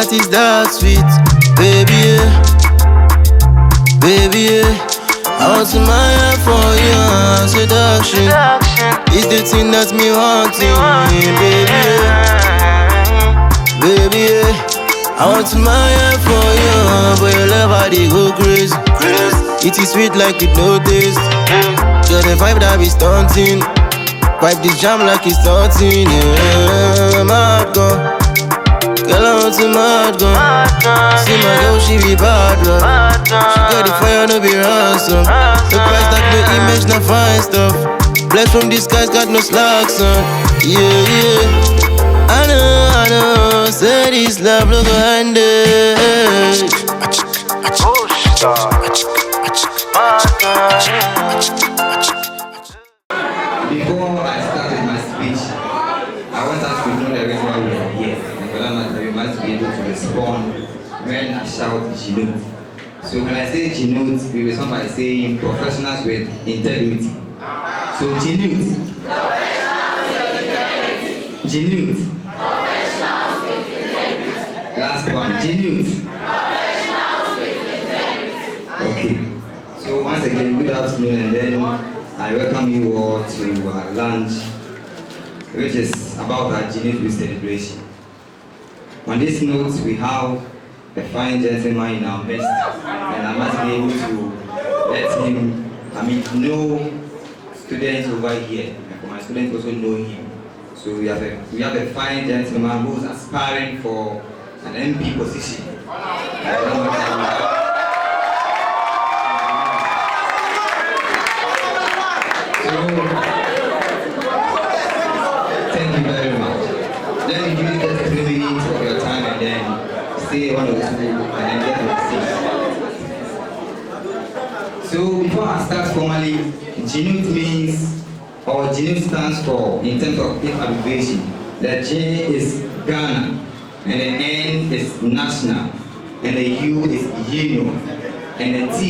heart is that sweet, baby, yeah. Baby, yeah. I want to my for you, seduction. It's the thing that me wanting, baby, yeah. Baby, yeah. I want to my for you, but your love body go crazy. It is sweet like it no taste. Got the vibe that be stunting. Vibe this jam like it's stunting, yeah. Mad gun. Girl, I want to mad gun. See my girl, she be bad, bro. She got the fire, no be ransom. The price that no image, not fine stuff. Blessed from the skies, got no slacks on. Yeah, yeah. I know. Say this love, no go hand it. Before I start with my speech, I want us to know the reason why we are here. And for that matter, we must be able to respond when I shout Gnut. So when I say Gnut, we respond by saying professionals with integrity. So Gnut. Gnut. Last one, Gnut. Okay. So once again, good afternoon, and then I welcome you all to our lunch, which is about our Gnut celebration. On this note, we have a fine gentleman in our midst, and I must be able to let him, know students over here, and for my students also know him. So we have a fine gentleman who's aspiring for an MP position. Thank you very much. Let me give you just 3 minutes of your time and then say one or two and then get to the seat. So before I start formally, Gnut means, or Gnut stands for, in terms of its abbreviation, the J is Ghana, and the N is national, and the U is union, and the T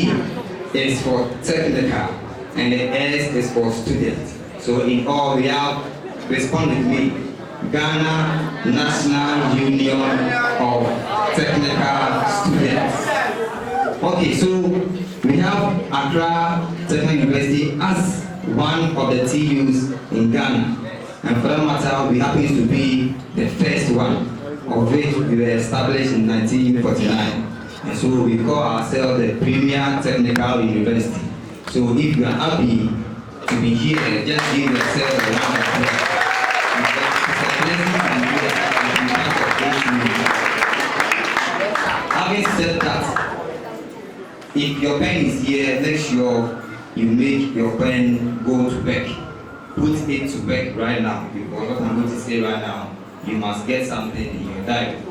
is for technical, and the S is for student. So in all, we have, respond with me, Ghana National Union of Technical Students. Okay, so we have Accra Technical University as one of the TUs in Ghana. And for that matter, we happen to be the first one, of which we were established in 1949. And so we call ourselves the Premier Technical University. So if you are happy to be here, just give yourself a round of applause. It's a pleasure and good to be part of this. Having said that, if your pen is here, make sure you make your pen go to work. Put it to work right now, because what I'm going to say right now, you must get something in your diary.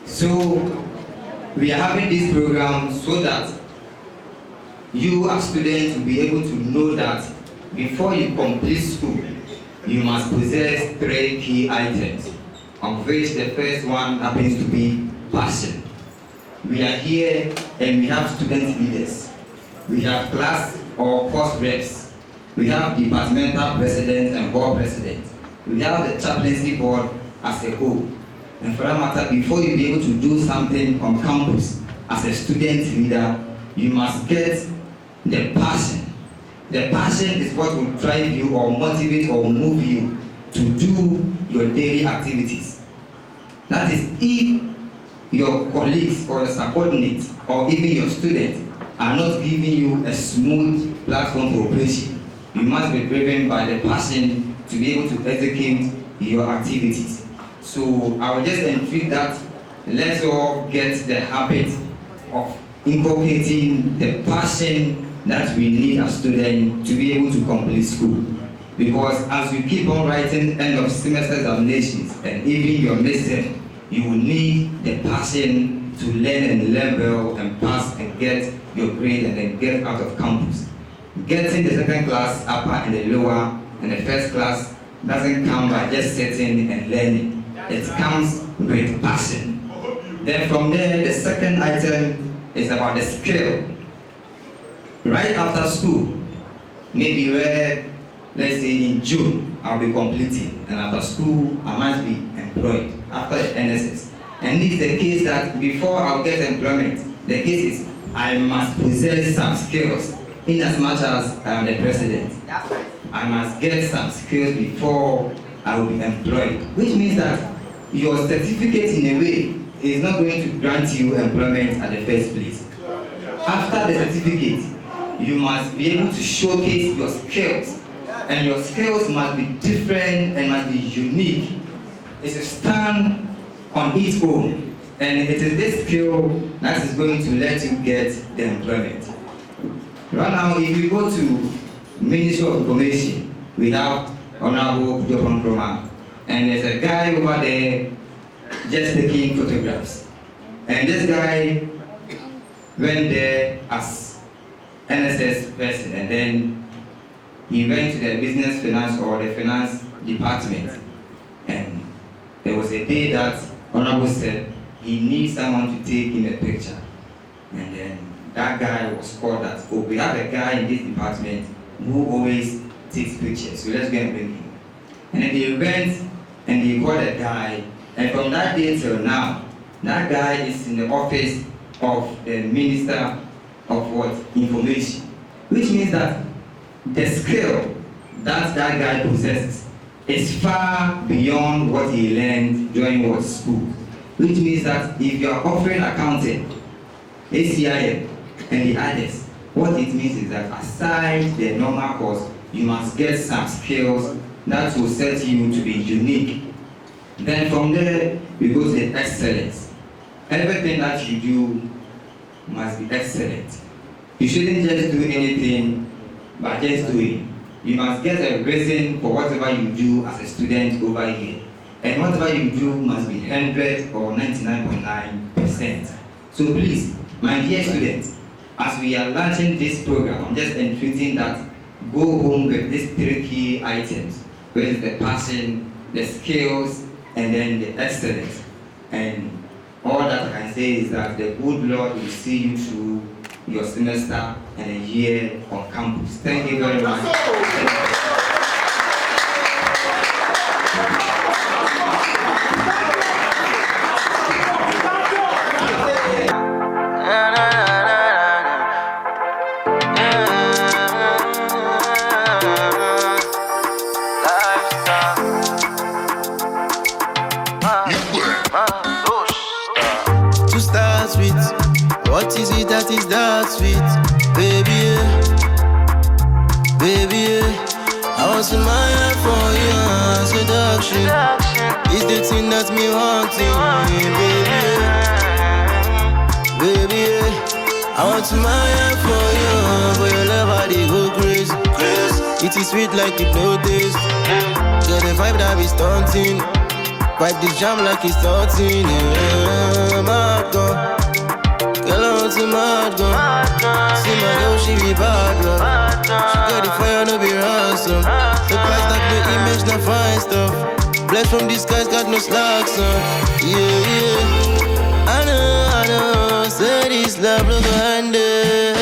So we are having this program so that you as students will be able to know that before you complete school, you must possess 3 key items, of which the first one happens to be passion. We are here and we have student leaders. We have class or course reps. We have departmental president and board president. We have the chaplaincy board as a whole. And for that matter, before you be able to do something on campus as a student leader, you must get the passion. The passion is what will drive you or motivate or move you to do your daily activities. That is, if your colleagues or your subordinates or even your students are not giving you a smooth platform for operation, you must be driven by the passion to be able to execute your activities. So I will just entreat that let's all get the habit of inculcating the passion that we need as students to be able to complete school. Because as you keep on writing end of semester examinations and even your midterm, you will need the passion to learn and level and pass and get your grade and then get out of campus. Getting the second class, upper and the lower, and the first class doesn't come by just sitting and learning. It comes with passion. Then from there, the second item is about the skill. Right after school, maybe where, let's say in June, I'll be completing, and after school, I must be employed after the NSS. And this is the case that before I'll get employment, the case is I must possess some skills in as much as I am the president. I must get some skills before I will be employed, which means that your certificate in a way is not going to grant you employment at the first place. After the certificate, you must be able to showcase your skills, and your skills must be different and must be unique. It should stand on its own, and it is this skill that is going to let you get the employment. Right now, if you go to Ministry of Information, we have Honorable Agyapong, and there's a guy over there just taking photographs. And this guy went there as NSS person, and then he went to the business finance or the finance department, and there was a day that Honorable said he needs someone to take him a picture, and then that guy was called that, oh, we have a guy in this department who always takes pictures, so let's go and bring him. And then they went and they called a guy, and from that day till now, that guy is in the office of the Minister of what? Information. Which means that the skill that that guy possesses is far beyond what he learned during what school. Which means that if you are offering accounting, ACIM, and the others, what it means is that aside the normal course, you must get some skills that will set you to be unique. Then from there, we go to the excellence. Everything that you do must be excellent. You shouldn't just do anything, but just do it. You must get a reason for whatever you do as a student over here. And whatever you do must be 100 or 99.9%. So please, my dear students, as we are launching this program, I'm just entreating that go home with these 3 key items, which is the passion, the skills, and then the excellence. And all that I can say is that the good Lord will see you through your semester and a year on campus. Thank you very much. What is it that is that sweet? Baby, baby, I want to smile for you, seduction. It's the thing that me wanting, baby, I want to smile for your love, I dey go crazy. It is sweet like hypnosis. Get the vibe that be stunting. Vibe this jam like it's starting, yeah, my God. Girl, I want to mad gun. See my girl, she be bad love. She got the fire, no be ransom. The price that the image, not fine stuff. Blessed from the skies, got no slacks on. Yeah, I know. Say this love, look behind it.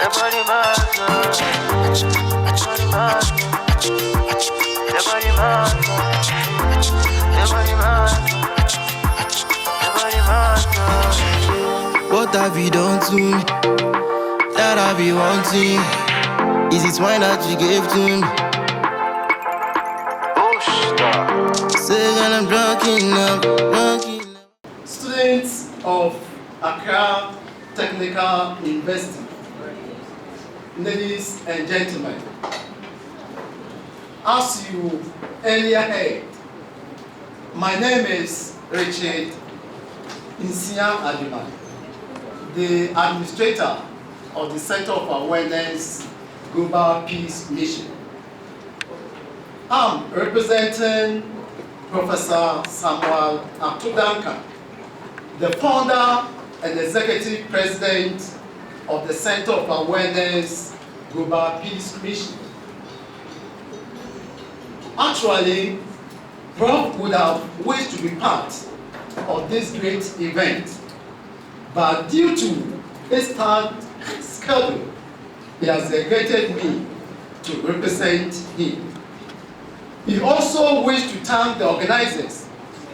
Everybody mad. What have you done to me that I be wanting? Is it wine that you gave to me? Say that I'm drunk enough. Students of Accra Technical University, ladies and gentlemen, as you earlier heard, my name is Richard Aduma, the administrator of the Center of Awareness Global Peace Mission. I'm representing Professor Samuel Atu Duncan, the founder and executive president of the Center of Awareness Global Peace Mission. Actually, Prof would have wished to be part of this great event, but due to his tight schedule, he has neglected me to represent him. He also wished to thank the organizers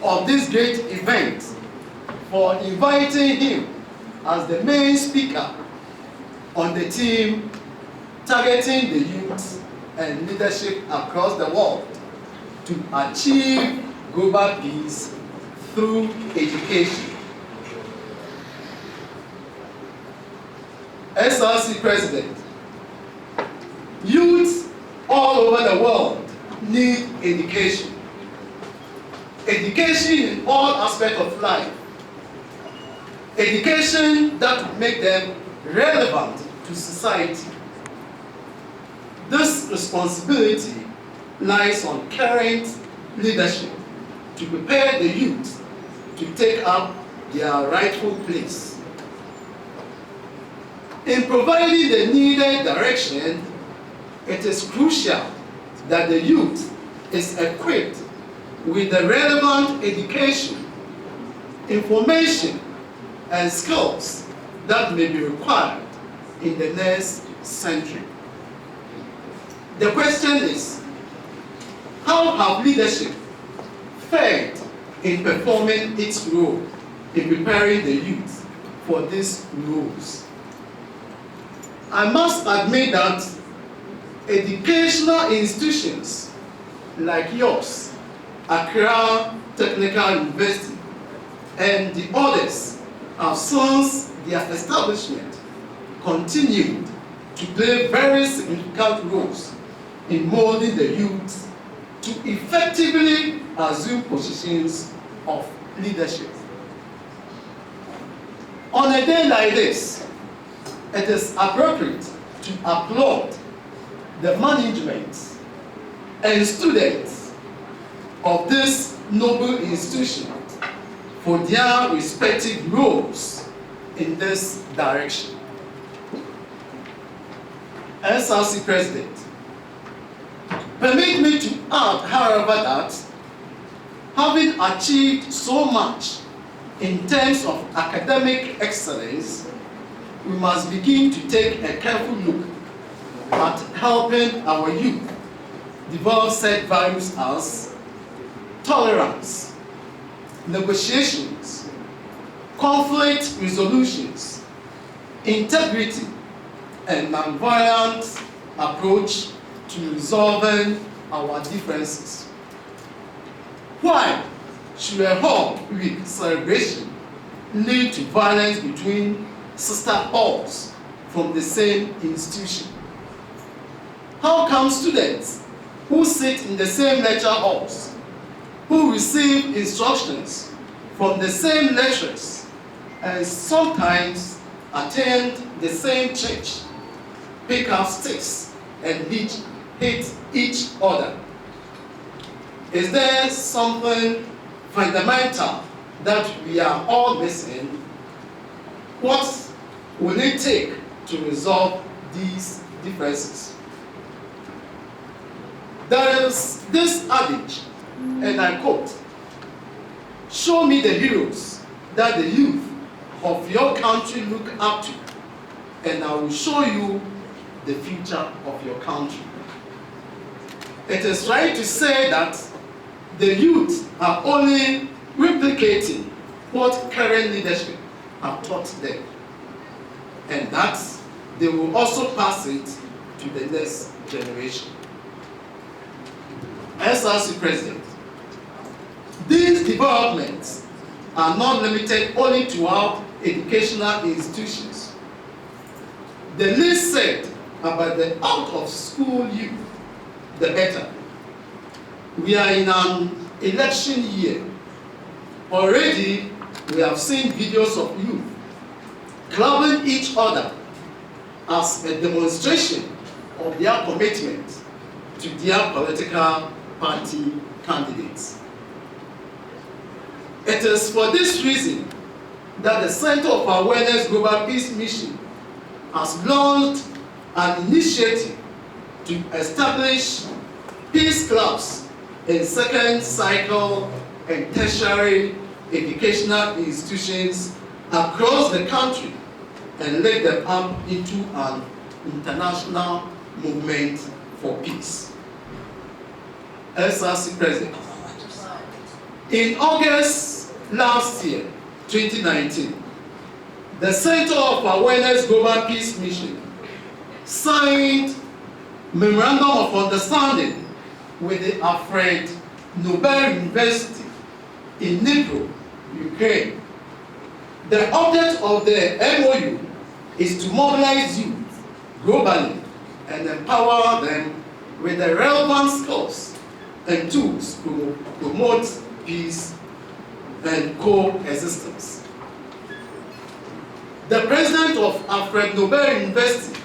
of this great event for inviting him as the main speaker on the theme targeting the youth and leadership across the world to achieve global peace through education. SRC President, youth all over the world need education. Education in all aspects of life. Education that will make them relevant to society. This responsibility lies on current leadership to prepare the youth to take up their rightful place. In providing the needed direction, it is crucial that the youth is equipped with the relevant education, information, and skills that may be required in the next century. The question is, how have leadership failed in performing its role in preparing the youth for these roles? I must admit that educational institutions like yours, Accra Technical University, and the others have since their establishment continued to play very significant roles in molding the youth to effectively assume positions of leadership. On a day like this, it is appropriate to applaud the management and students of this noble institution for their respective roles in this direction. SRC President, permit me to add, however, that having achieved so much in terms of academic excellence, we must begin to take a careful look at helping our youth develop set values as tolerance, negotiations, conflict resolutions, integrity, and nonviolent approach to resolving our differences. Why should a whole week celebration lead to violence between sister halls from the same institution? How come students who sit in the same lecture halls, who receive instructions from the same lecturers, and sometimes attend the same church, pick up sticks and hit each other? Is there something fundamental that we are all missing? What will it take to resolve these differences? There is this adage, and I quote, "Show me the heroes that the youth of your country look up to, and I will show you the future of your country." It is right to say that the youth are only replicating what current leadership have taught them, and that they will also pass it to the next generation. SRC President, these developments are not limited only to our educational institutions. The least said about the out-of-school youth, the better. We are in an election year. Already, we have seen videos of youth clubbing each other as a demonstration of their commitment to their political party candidates. It is for this reason that the Center of Awareness Global Peace Mission has launched an initiative to establish peace clubs in second cycle and tertiary educational institutions across the country and led them up into an international movement for Peace. SRC President. In August last year, 2019, the Center of Awareness Global Peace Mission signed Memorandum of Understanding with the Alfred Nobel University in Dnipro, Ukraine. The object of the MOU is to mobilize youth globally and empower them with the relevant skills and tools to promote peace and coexistence. The president of Alfred Nobel University,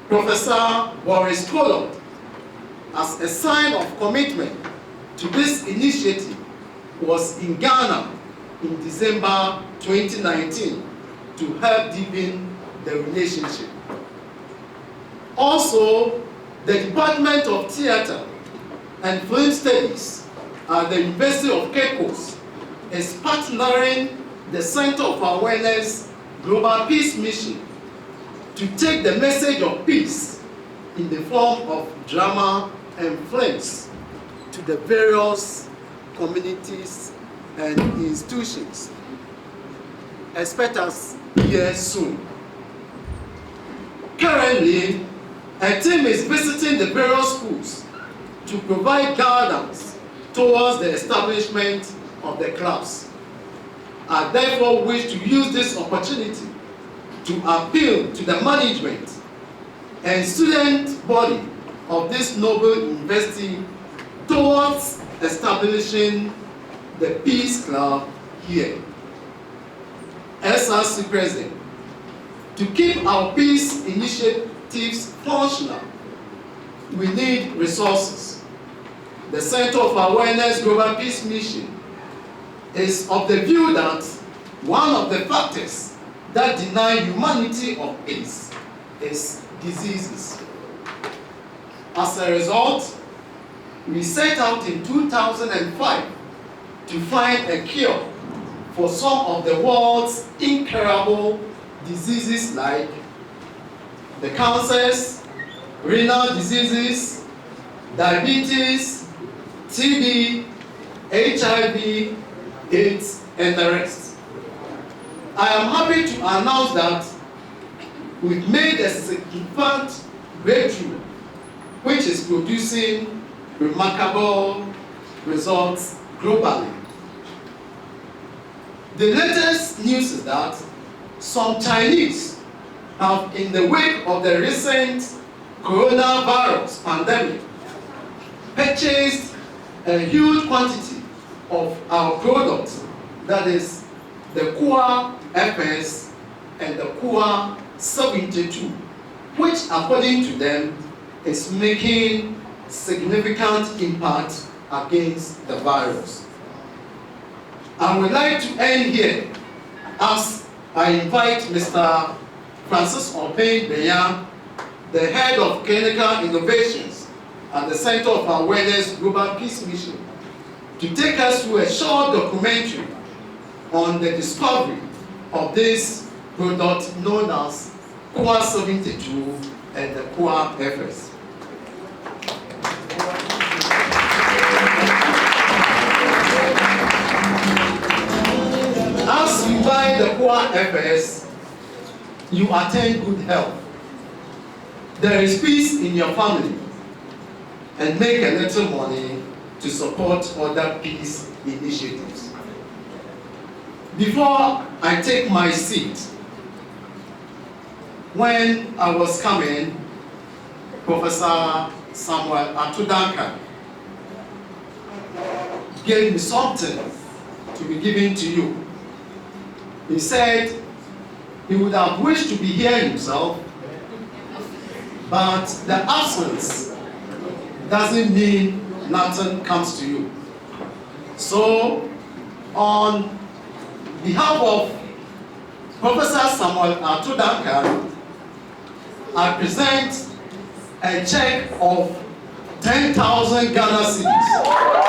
Professor Boris Kolod, as a sign of commitment to this initiative, was in Ghana in December 2019 to help deepen the relationship. Also, the Department of Theatre and Film Studies at the University of Cape Coast is partnering the Center of Awareness Global Peace Mission to take the message of peace in the form of drama and films to the various communities and institutions. Expect us here soon. Currently, a team is visiting the various schools to provide guidance towards the establishment of the clubs. I therefore wish to use this opportunity to appeal to the management and student body of this noble university towards establishing the Peace Club here. SRC President, to keep our peace initiatives functional, we need resources. The Center of Awareness Global Peace Mission is of the view that one of the factors that deny humanity of peace is diseases. As a result, we set out in 2005 to find a cure for some of the world's incurable diseases like the cancers, renal diseases, diabetes, TB, HIV, AIDS, and the rest. I am happy to announce that we've made a significant breakthrough which is producing remarkable results globally. The latest news is that some Chinese have, in the wake of the recent coronavirus pandemic, purchased a huge quantity of our products, that is the Kua FS and the Kua 72, which according to them is making significant impact against the virus. I would like to end here as I invite Mr. Francis Obey-Beyan, the head of clinical innovations at the Center of Awareness Global Peace Mission, to take us through a short documentary on the discovery of this product known as Kua 72 and the Kua FS. As you buy the Kua FS, you attain good health. There is peace in your family, and make a little money to support other peace initiatives. Before I take my seat, when I was coming, Professor Samuel Atu Duncan gave me something to be given to you. He said he would have wished to be here himself, but the absence doesn't mean nothing comes to you. So, on behalf of Professor Samuel Atu Duncan, I present a check of 10,000 Ghana cedis.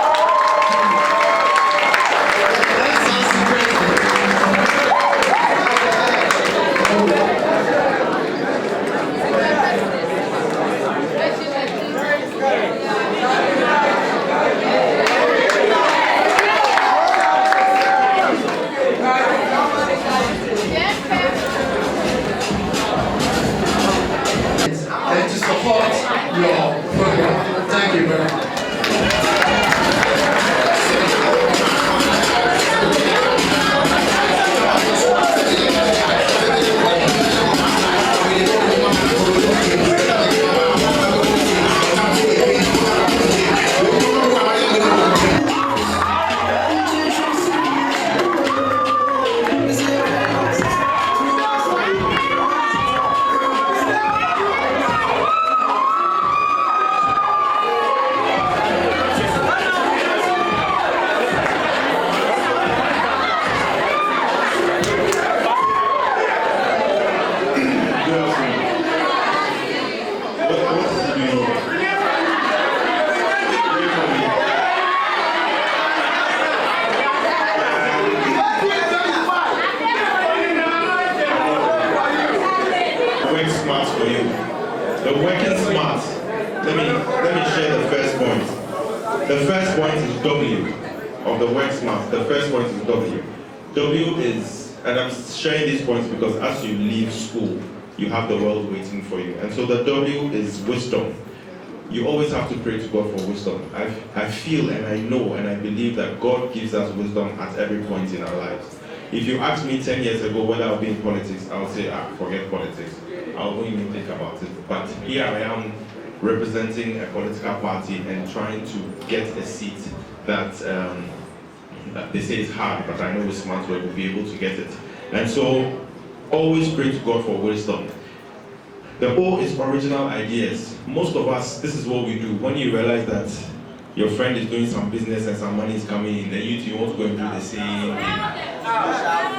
W of the word smart. The first point is W. W is, and I'm sharing these points because as you leave school, you have the world waiting for you. And so the W is wisdom. You always have to pray to God for wisdom. I feel and I know and I believe that God gives us wisdom at every point in our lives. If you asked me 10 years ago whether I'll be in politics, I would say, forget politics. I won't even think about it. But here I am representing a political party and trying to get a seat that they say is hard, but I know with smart work we'll be able to get it. And so, always pray to God for wisdom. The O is original ideas. Most of us, this is what we do. When you realize that your friend is doing some business and some money is coming in, then you want to go and do the same thing.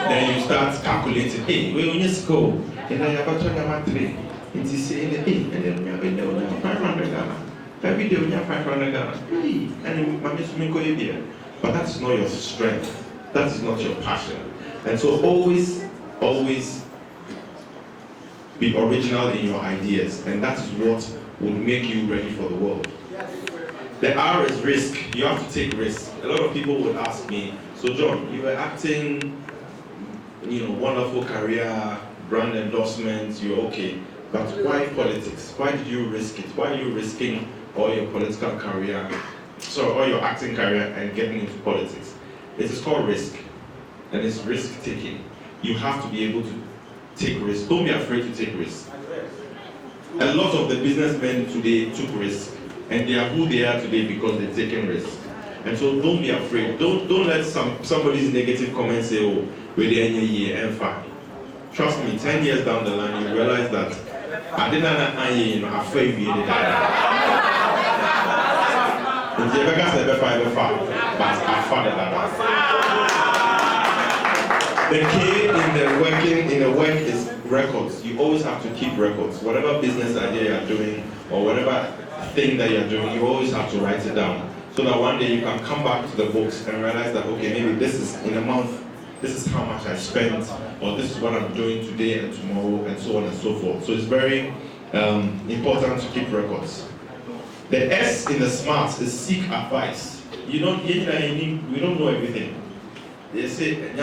Then you start calculating, hey, we just go. And then you have a number 3. And you say, hey, and then you have 500 Ghana. Every day we have 500 Ghana. Hey, and then but that's not your strength. That is not your passion. And so always be original in your ideas, and that is what will make you ready for the world. The R is risk. You have to take risks. A lot of people would ask me, so John, you were acting, wonderful career, brand endorsements, you're okay, but why politics? Why did you risk it? Why are you risking all your political career, all your acting career and getting into politics? It is called risk, and it's risk taking. You have to be able to take risks. Don't be afraid to take risks. A lot of the businessmen today took risks, and they are who they are today because they've taken risks. And so don't be afraid. Don't let somebody's negative comments say, oh, we're there in a year and fine. Trust me, 10 years down the line, you realize that I didn't know I'm afraid we did that. The K in the work is records. You always have to keep records. Whatever business idea you're doing or whatever thing that you're doing, you always have to write it down. So that one day you can come back to the books and realize that, okay, maybe this is in a month, this is how much I spent, or this is what I'm doing today and tomorrow, and so on and so forth. So it's very important to keep records. The S in the smart is seek advice. We don't know everything. They say,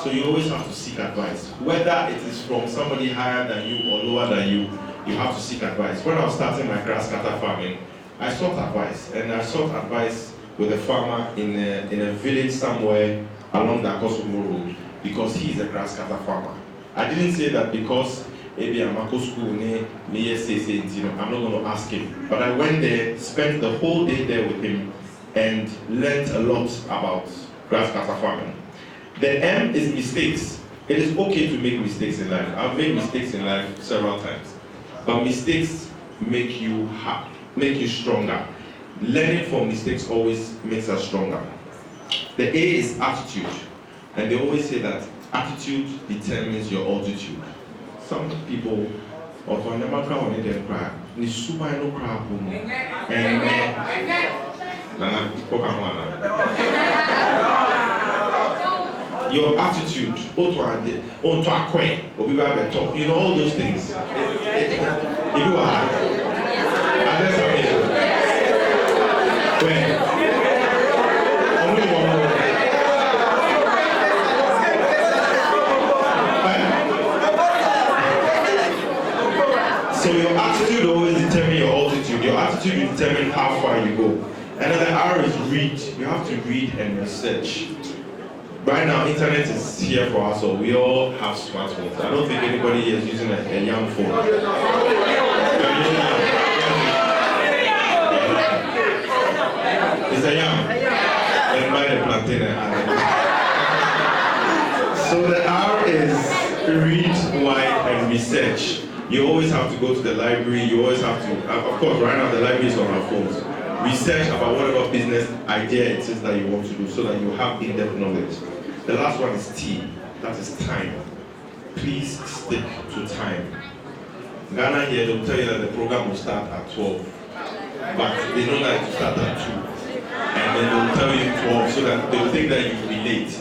so you always have to seek advice. Whether it is from somebody higher than you or lower than you have to seek advice. When I was starting my grass cutter farming, I sought advice, and I sought advice with a farmer in a village somewhere along the Akosumo Road because he's a grass cutter farmer. I didn't say that because maybe I'm a school, I'm not going to ask him. But I went there, spent the whole day there with him, and learned a lot about grass cutter farming. The M is mistakes. It is okay to make mistakes in life. I've made mistakes in life several times, but mistakes make you stronger. Learning from mistakes always makes us stronger. The A is attitude, and they always say that attitude determines your altitude. Some people, your attitude, all those things. If you are so your attitude always determines your altitude. Your attitude will determine how far you go. And then the R is read. You have to read and research. Right now, internet is here for us, so we all have smartphones. I don't think anybody here is using a young phone. It's a yam. And buy the plantain and so the R is read, write, and research. You always have to go to the library. You always have to, of course, right now the library is on our phones. Research about whatever business idea it is that you want to do so that you have in-depth knowledge. The last one is T, that is time. Please stick to time. Ghana here, they'll tell you that the program will start at 12, but they don't like to start at 2. And then they'll tell you 12 so that they'll think that you'll be late.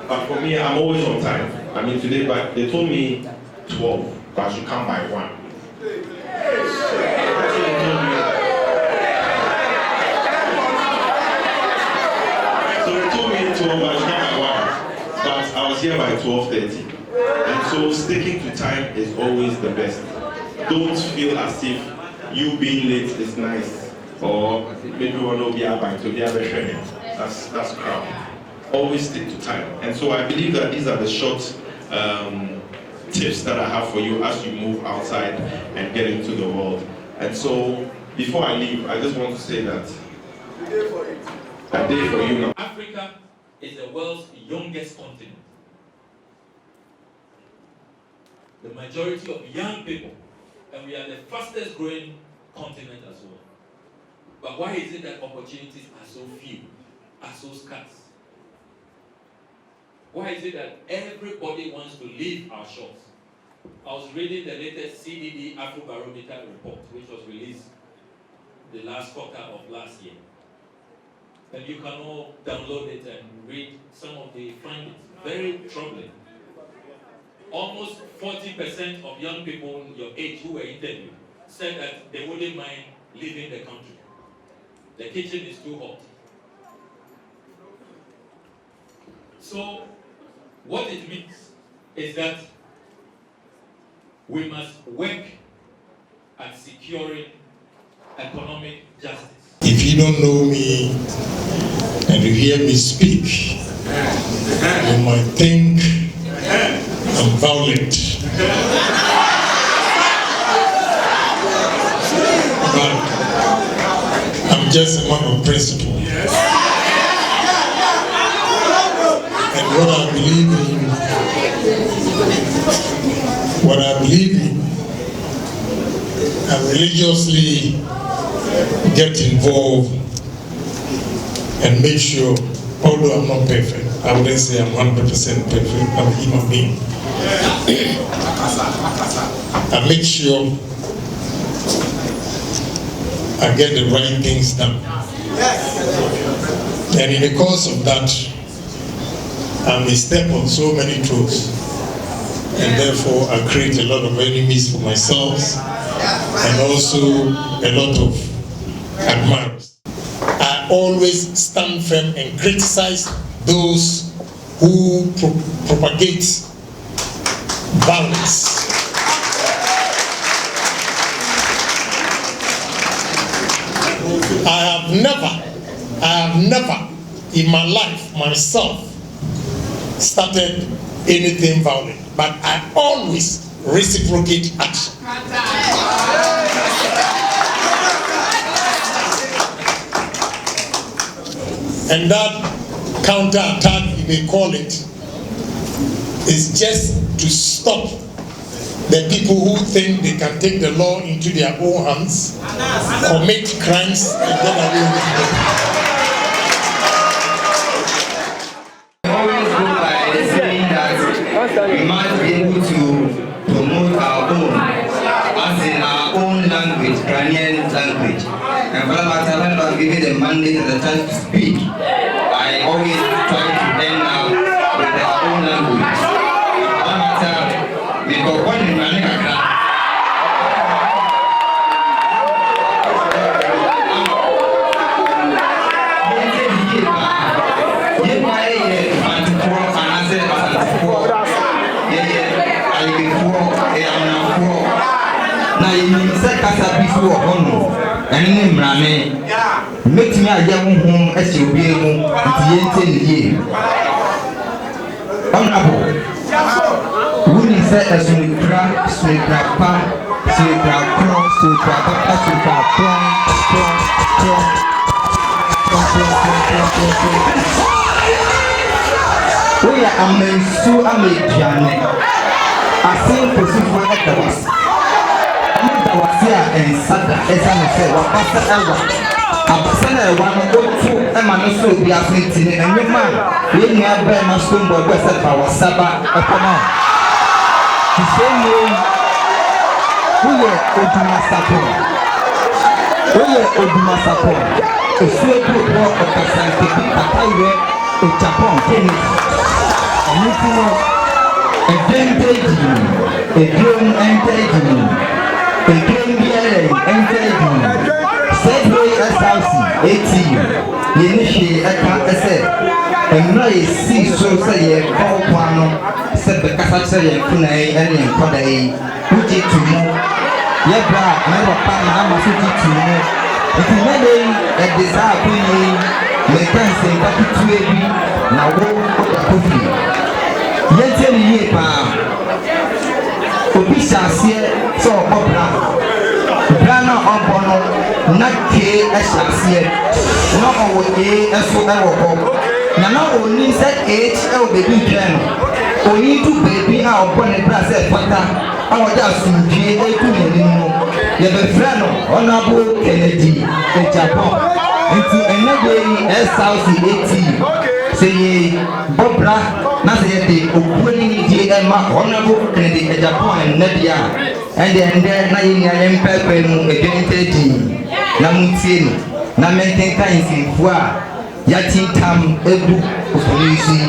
But for me, I'm always on time. I mean, today, but they told me 12, but I should come by 1. here by 12:30. And so sticking to time is always the best. Don't feel as if you being late is nice, or maybe one will be about to be a training. That's crap. Always stick to time. And so I believe that these are the short tips that I have for you as you move outside and get into the world. And so before I leave, I just want to say that a day for you now. Africa is the world's youngest continent. The majority of young people, and we are the fastest growing continent as well. But why is it that opportunities are so few, are so scarce? Why is it that everybody wants to leave our shores? I was reading the latest CDD Afrobarometer report, which was released the last quarter of last year. And you can all download it and read some of the findings. Very troubling. Almost 40% of young people your age who were interviewed said that they wouldn't mind leaving the country. The kitchen is too hot. So, what it means is that we must work at securing economic justice. If you don't know me and you hear me speak, you might think I'm violent. But I'm just a man of principle. And what I believe in, I religiously get involved and make sure, although I'm not perfect, I wouldn't say I'm 100% perfect, I'm a human being. I make sure I get the right things done. And in the course of that, I may step on so many toes, and therefore I create a lot of enemies for myself and also a lot of admirers. I always stand firm and criticize those who propagate violence. I have never in my life myself started anything violent, but I always reciprocate action. And that counterattack, you may call it, is just to stop the people who think they can take the law into their own hands, commit crimes, and get away with it. Always go by saying that we must be able to promote our own, as in our own language, Ghanaian language. And for that matter, when I'm given the mandate and the chance to speak, I always try to end up with our own language. For that matter, because when in Manila, make me a young home as you be able to year. Honorable, wouldn't say as we crack, sweet grandpa, sweet grandpa, sweet grandpa, sweet grandpa, we are amazed to a median. I think for super echoes. And Sada, as I said, what Pastor Elwa. Absana one or two, and man also be afflicted, and your man, we have been a stone boy, West our Saba, a command. The same way, we are Oduma Sapon. We are Oduma Sapon. A sweet war of the scientific Papaya, a Japan, tennis. And you know, a game taking, a game and taking. Ekembiere entedi Sedway SRC ATU Yenishi Eka Ese Emra Yesi so say ye call kwano se be kasa say ye kunai ene enkoda yi uji tumu ye bra na papa na amaso ti tumu iti na dey e desire kuni me kan se papitu ebi na wo oda kofi ye tell ye pa obi shasie so obra brana obono na ke shasie na owo eso e wo na na oni se h e baby tren oni tu baby a obone bra se fata awoja sunjie eku ni no ye be frano honorable Kennedy Agyapong nti enebe South 80 say bobra na say de obuani ni die ma honorable Kennedy Agyapong na dia and na yin ya empepe mu edentity na mutie na menten kan sinfo a yati tam edu ofolisi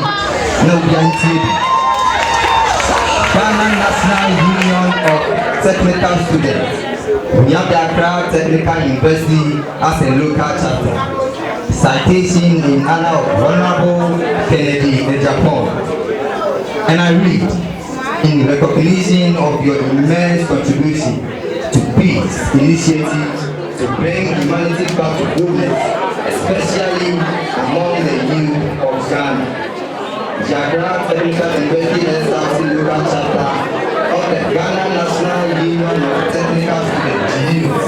na ubiantie Ghana National Union of Technical Students. We have the Accra Technical University as a local chapter. Citation in honor of Honorable Kennedy Agyapong. And I read, in recognition of your immense contribution to peace initiatives to bring humanity back to goodness, especially among the youth of Ghana. Accra Technical University SRC local chapter of the Ghana National Union of Technical Students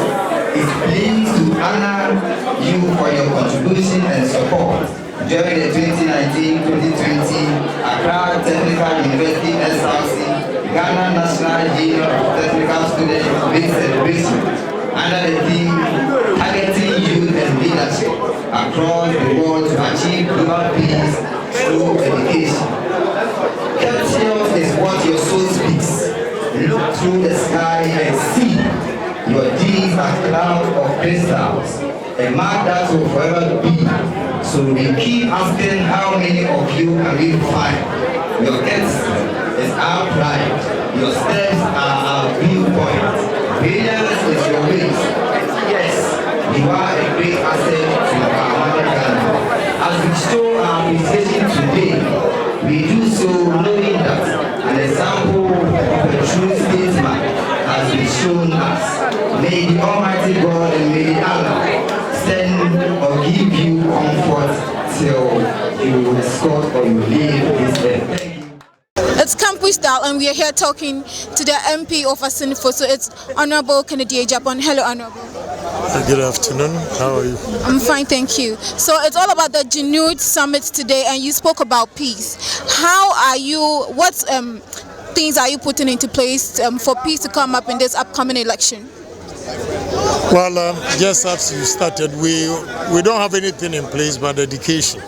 is pleased to honor you for your contribution and support during the 2019-2020 Accra Technical University SRC Ghana National Union of Technical Students Big Celebration under the theme Targeting Youth and Leadership across the world to achieve global peace through education. Capture is what your soul speaks. Look through the sky and see your deeds are clouds of crystals, a mark that will forever be. So we keep asking how many of you can we find. Your excellence is our pride. Your steps are our viewpoint. Brilliance is your ways. Yes, you are a great asset to our mother Ghana. As we show our appreciation today, we do so knowing that an example of a true statesman has been shown us. May the Almighty God and may Allah send or give you comfort till you escort or you leave this earth. It's Campus Style, and we are here talking to the MP of Asinfo. So it's Honorable Kennedy Agyapong. Hello, Honorable. Good afternoon. How are you? I'm fine, thank you. So it's all about the Gnuts Summit today, and you spoke about peace. How are you? What things are you putting into place for peace to come up in this upcoming election? Well, just as you started, we don't have anything in place but education,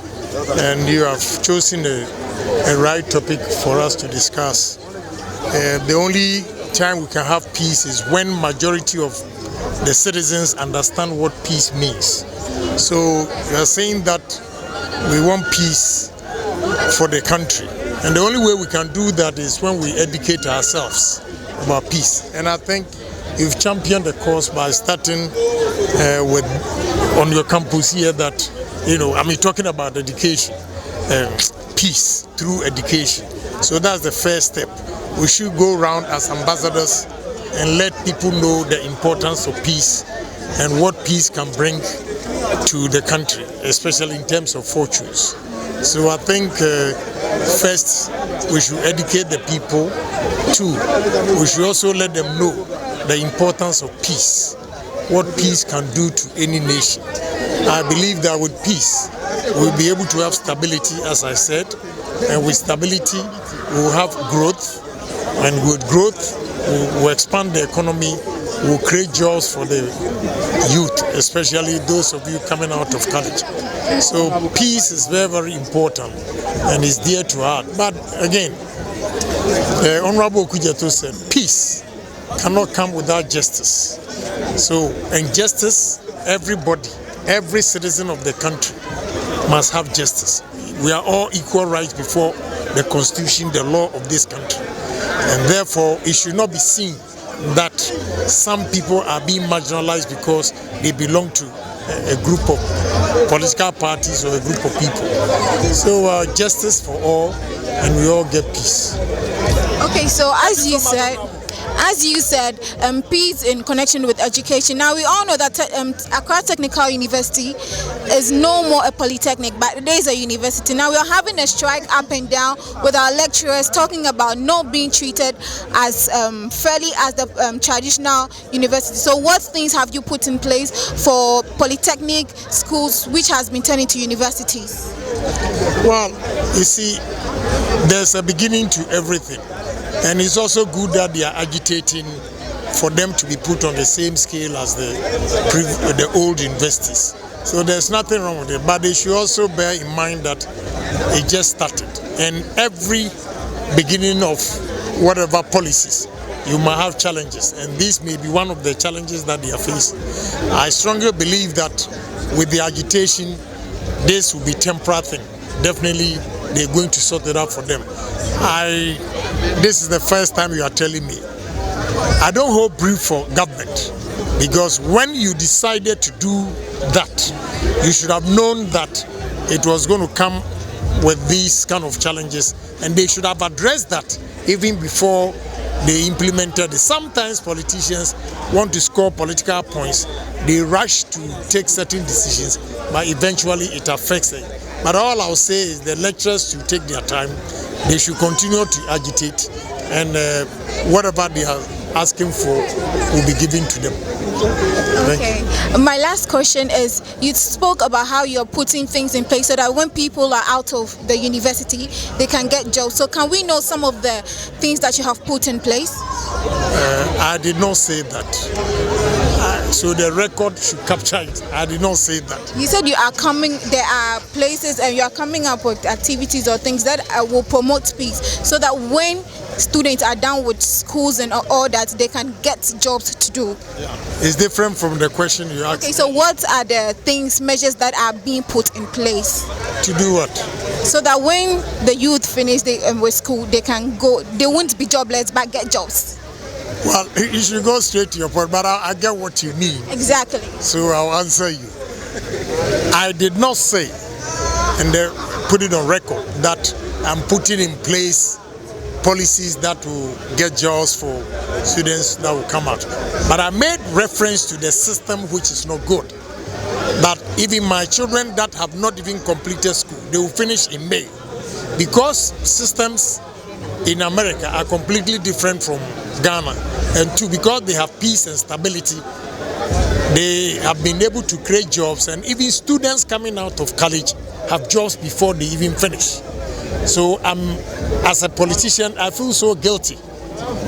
and you have chosen a right topic for us to discuss. The only time we can have peace is when majority of the citizens understand what peace means. So we are saying that we want peace for the country, and the only way we can do that is when we educate ourselves about peace. And I think you've championed the cause by starting with on your campus here that, talking about education, peace through education. So that's the first step. We should go around as ambassadors and let people know the importance of peace and what peace can bring to the country, especially in terms of fortunes. So I think first we should educate the people. Two, we should also let them know the importance of peace, what peace can do to any nation. I believe that with peace we'll be able to have stability, as I said, and with stability we'll have growth, and with growth we'll expand the economy, we'll create jobs for the youth, especially those of you coming out of college. So peace is very, very important and is dear to heart. But again, the Honorable Okudzeto said peace cannot come without justice. So, and justice, everybody, every citizen of the country must have justice. We are all equal rights before the Constitution, the law of this country. And therefore, it should not be seen that some people are being marginalized because they belong to a group of political parties or a group of people. So justice for all, and we all get peace. Okay, so as you said, peace in connection with education. Now we all know that Accra Technical University is no more a polytechnic, but it is a university. Now we are having a strike up and down with our lecturers talking about not being treated as fairly as the traditional university. So what things have you put in place for polytechnic schools which has been turned into universities? Well, you see, there's a beginning to everything. And it's also good that they are agitating for them to be put on the same scale as the old universities. So there's nothing wrong with it. But they should also bear in mind that it just started. And every beginning of whatever policies, you might have challenges. And this may be one of the challenges that they are facing. I strongly believe that with the agitation, this will be temporary thing. Definitely, they're going to sort it out for them. This is the first time you are telling me. I don't hold brief for government, because when you decided to do that, you should have known that it was going to come with these kind of challenges, and they should have addressed that even before they implemented it. Sometimes politicians want to score political points. They rush to take certain decisions, but eventually it affects them. But all I'll say is the lecturers should take their time. They should continue to agitate, and whatever they are asking for will be given to them. Okay. My last question is, you spoke about how you're putting things in place so that when people are out of the university, they can get jobs. So can we know some of the things that you have put in place? I did not say that. So the record should capture it. I did not say that. You said you are coming, there are places and you are coming up with activities or things that will promote peace so that when students are done with schools and all that, they can get jobs to do. Yeah. It's different from the question you asked. Okay, so what are the things, measures that are being put in place? To do what? So that when the youth finish with school, they can go, they won't be jobless but get jobs. Well, you should go straight to your point, but I get what you mean. Exactly. So I'll answer you. I did not say, and put it on record, that I'm putting in place policies that will get jobs for students that will come out. But I made reference to the system which is not good. That even my children that have not even completed school, they will finish in May. Because systems in America are completely different from Ghana. And two, because they have peace and stability, they have been able to create jobs, and even students coming out of college have jobs before they even finish. So as a politician, I feel so guilty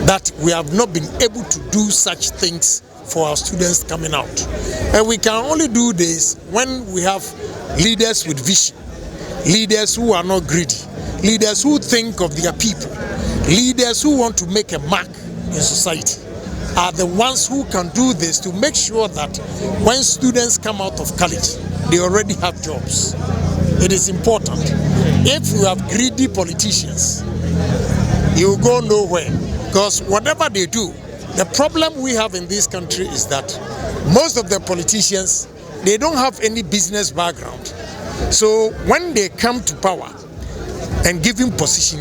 that we have not been able to do such things for our students coming out. And we can only do this when we have leaders with vision, leaders who are not greedy, leaders who think of their people, leaders who want to make a mark in society are the ones who can do this to make sure that when students come out of college, they already have jobs. It is important. If you have greedy politicians, you go nowhere, because whatever they do, the problem we have in this country is that most of the politicians, they don't have any business background. So when they come to power and given position,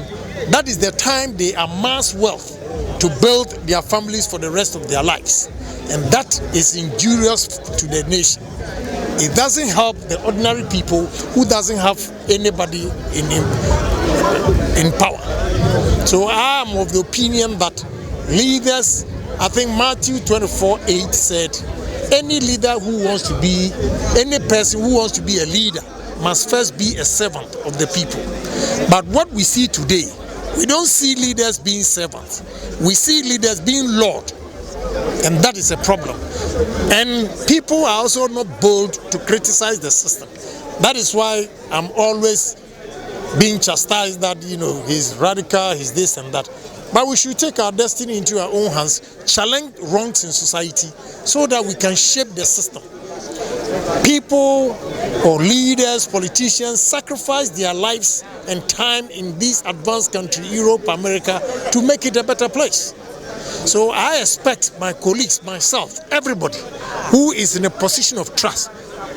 that is the time they amass wealth to build their families for the rest of their lives. And that is injurious to the nation. It doesn't help the ordinary people who doesn't have anybody in power. So I am of the opinion that leaders, I think Matthew 24:8 said, any leader who wants to be, any person who wants to be a leader must first be a servant of the people. But what we see today, we don't see leaders being servants. We see leaders being Lord. And that is a problem. And people are also not bold to criticize the system. That is why I'm always being chastised that, he's radical, he's this and that. But we should take our destiny into our own hands, challenge wrongs in society so that we can shape the system. People or leaders, politicians sacrifice their lives and time in this advanced country, Europe, America, to make it a better place. So I expect my colleagues, myself, everybody who is in a position of trust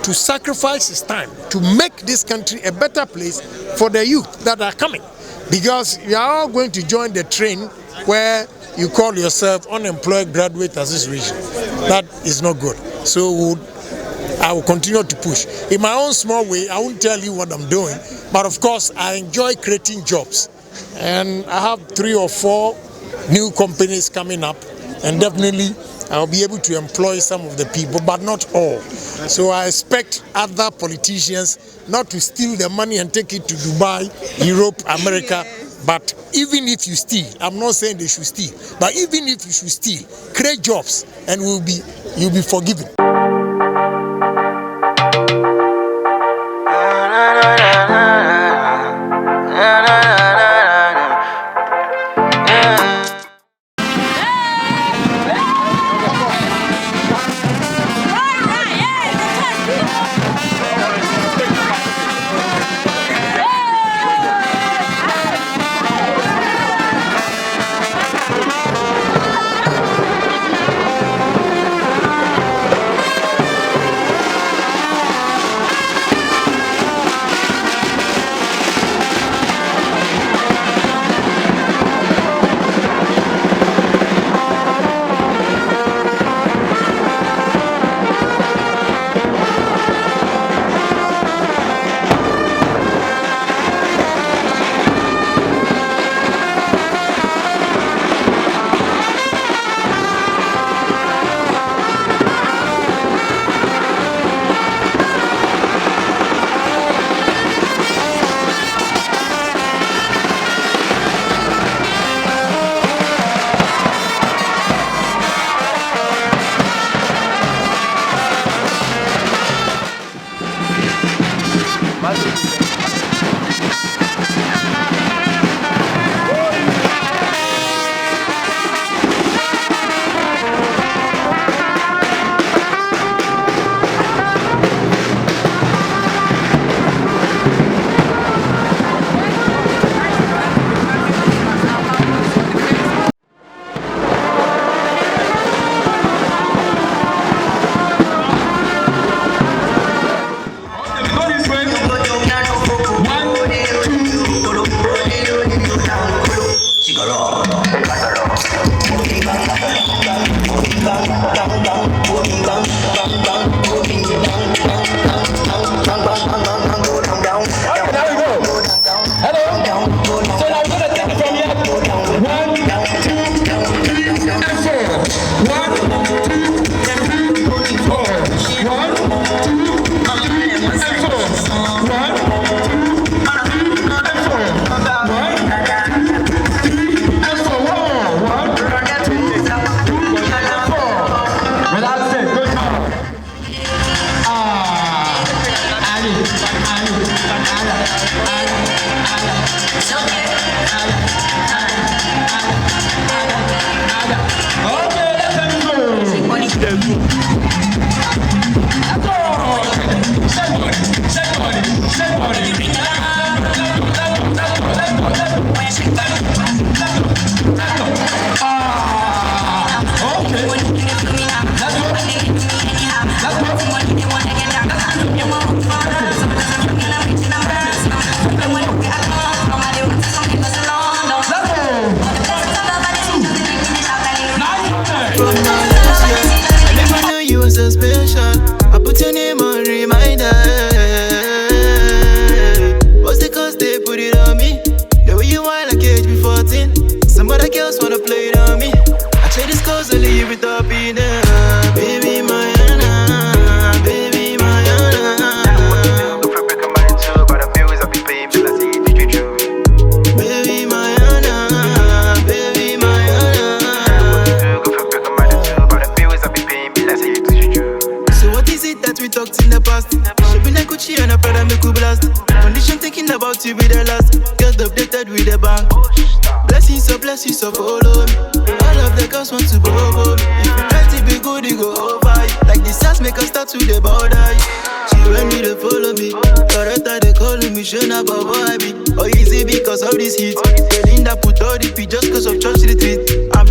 to sacrifice his time to make this country a better place for the youth that are coming. Because you are all going to join the train where you call yourself unemployed graduate association. That is not good. So I will continue to push. In my own small way, I won't tell you what I'm doing, but of course I enjoy creating jobs. And I have 3 or 4 new companies coming up, and definitely I'll be able to employ some of the people, but not all. So I expect other politicians not to steal the money and take it to Dubai, Europe, America. But even if you steal, I'm not saying they should steal, but even if you should steal, create jobs and you'll be forgiven.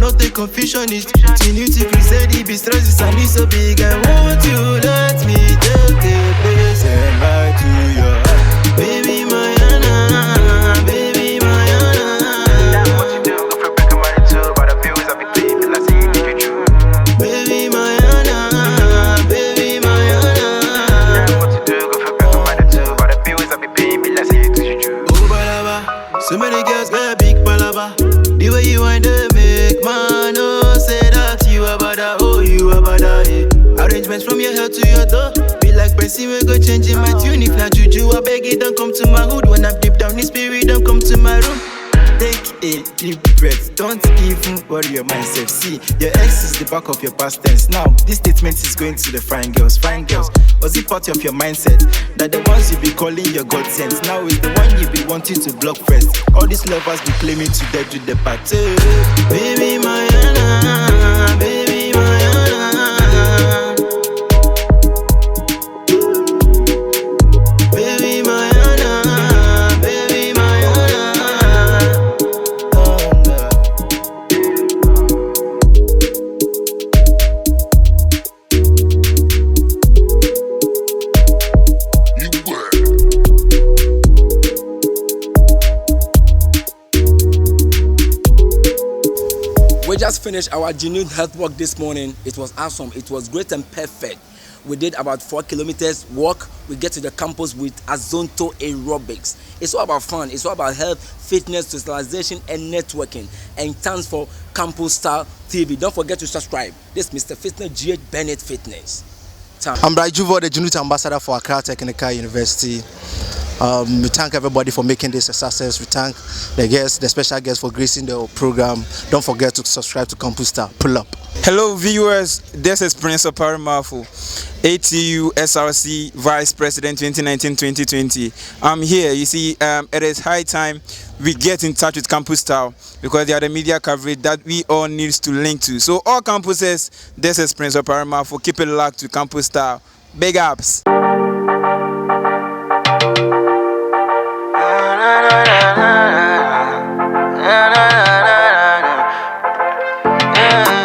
not a confusion. It Trinity Christianity be stress and it's so big. And won't you let me take a place and ride to your baby Mayana, baby Mayana. What you do? Go for break money too, but the bills I be paying, feel like saying if you true. Baby Mayana, baby Mayana. What you do? Go for break money too, but the bills I be paying, feel like saying if you true. Oh balaba, so many girls got big balaba. The way you wind up make man oh say that you are bada, oh you are bada. Arrangements from your head to your door. Be like Bessie, we go changing my tune. If not juju, I beg it, don't come to my hood. When I'm deep down in spirit, don't come to my room. Take a deep breath, don't even worry your mindset. See, your ex is the back of your past tense. Now, this statement is going to the fine girls. Fine girls, was it part of your mindset? That the ones you be calling your God sense, now is the one you be wanting to block first. All these lovers be claiming to dead to the party. Baby Mayana, baby Mayana. Baby Mayana, baby Mayana. Oh, no. We just finished our genuine health walk this morning. It was awesome. It was great and perfect. We did about 4 kilometers walk. We get to the campus with Azonto Aerobics. It's all about fun. It's all about health, fitness, socialization, and networking. And thanks for Campus Style TV. Don't forget to subscribe. This is Mr. Fitness G.H. Bennett Fitness. I'm Dzuvor, the Junior Ambassador for Accra Technical University. We thank everybody for making this a success. We thank the guests, the special guests for gracing the program. Don't forget to subscribe to KAMPUSSTYLE. Pull up. Hello viewers, this is Prince Oparimafo, ATU SRC Vice President 2019-2020. I'm here. You see, it is high time we get in touch with KAMPUSSTYLE because they are the media coverage that we all need to link to. So all campuses, this is Prince Oparimafo. Keep it locked to KAMPUSSTYLE. Big ups. Yeah.